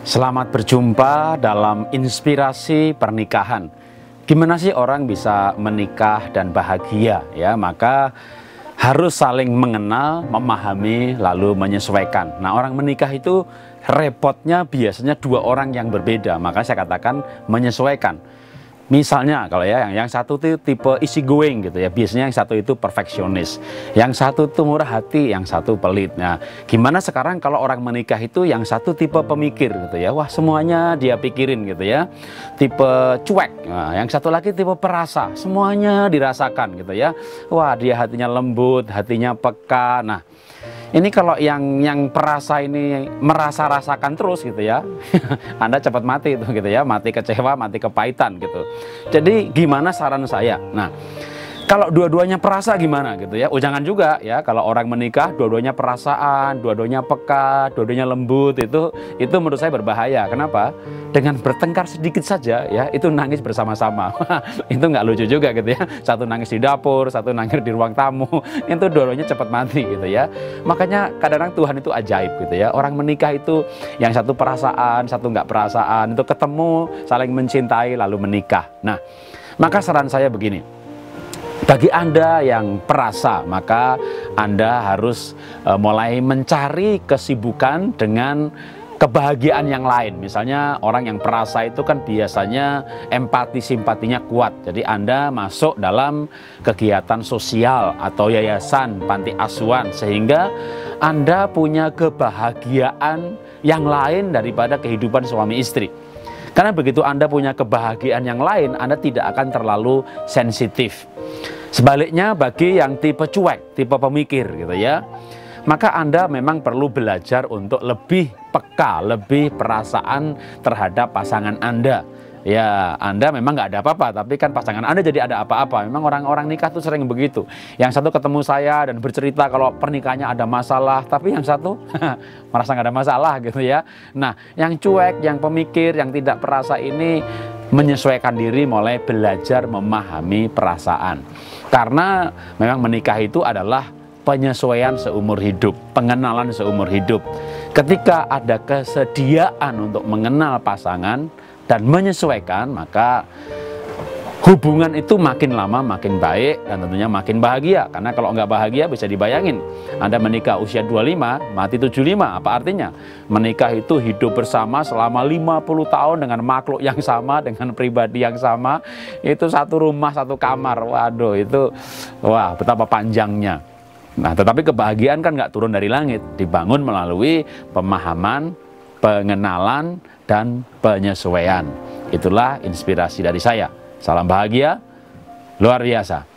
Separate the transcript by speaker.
Speaker 1: Selamat berjumpa dalam inspirasi pernikahan. Gimana sih orang bisa menikah dan bahagia ya? Maka harus saling mengenal, memahami, lalu menyesuaikan. Nah, orang menikah itu repotnya biasanya dua orang yang berbeda. Maka saya katakan menyesuaikan. Misalnya kalau ya yang satu itu tipe easy going gitu ya, biasanya yang satu itu perfeksionis, yang satu itu murah hati, yang satu pelit. Nah, gimana sekarang kalau orang menikah itu yang satu tipe pemikir gitu ya, wah semuanya dia pikirin gitu ya, tipe cuek. Nah, yang satu lagi tipe perasa, semuanya dirasakan gitu ya, wah dia hatinya lembut, hatinya peka. Nah, ini kalau yang perasa ini merasa rasakan terus gitu ya, Anda cepat mati itu gitu ya, mati kecewa, mati kepahitan gitu. Jadi gimana saran saya? Nah, kalau dua-duanya perasa gimana gitu ya? Oh, jangan juga ya kalau orang menikah dua-duanya perasaan, dua-duanya peka, dua-duanya lembut, itu menurut saya berbahaya. Kenapa? Dengan bertengkar sedikit saja ya, itu nangis bersama-sama. Itu nggak lucu juga gitu ya. Satu nangis di dapur, satu nangis di ruang tamu. Itu dua-duanya cepat mati gitu ya. Makanya kadang-kadang Tuhan itu ajaib gitu ya. Orang menikah itu yang satu perasaan, satu nggak perasaan, itu ketemu, saling mencintai lalu menikah. Nah, maka saran saya begini. Bagi Anda yang perasa, maka Anda harus mulai mencari kesibukan dengan kebahagiaan yang lain. Misalnya orang yang perasa itu kan biasanya empati simpatinya kuat. Jadi Anda masuk dalam kegiatan sosial atau yayasan, panti asuhan, sehingga Anda punya kebahagiaan yang lain daripada kehidupan suami istri. Karena begitu Anda punya kebahagiaan yang lain, Anda tidak akan terlalu sensitif. Sebaliknya bagi yang tipe cuek, tipe pemikir gitu ya, maka Anda memang perlu belajar untuk lebih peka, lebih perasaan terhadap pasangan Anda. Ya, Anda memang nggak ada apa-apa, tapi kan pasangan Anda jadi ada apa-apa. Memang orang-orang nikah tuh sering begitu. Yang satu ketemu saya dan bercerita kalau pernikahannya ada masalah, tapi yang satu merasa nggak ada masalah gitu ya. Nah, yang cuek, yang pemikir, yang tidak perasa ini menyesuaikan diri, mulai belajar memahami perasaan. Karena memang menikah itu adalah penyesuaian seumur hidup, pengenalan seumur hidup. Ketika ada kesediaan untuk mengenal pasangan dan menyesuaikan, maka hubungan itu makin lama makin baik dan tentunya makin bahagia. Karena kalau nggak bahagia bisa dibayangin, Anda menikah usia 25, mati 75. Apa artinya? Menikah itu hidup bersama selama 50 tahun dengan makhluk yang sama, dengan pribadi yang sama. Itu satu rumah, satu kamar. Waduh, itu wah betapa panjangnya. Nah, tetapi kebahagiaan kan nggak turun dari langit. Dibangun melalui pemahaman, pengenalan, dan penyesuaian. Itulah inspirasi dari saya. Salam bahagia, luar biasa.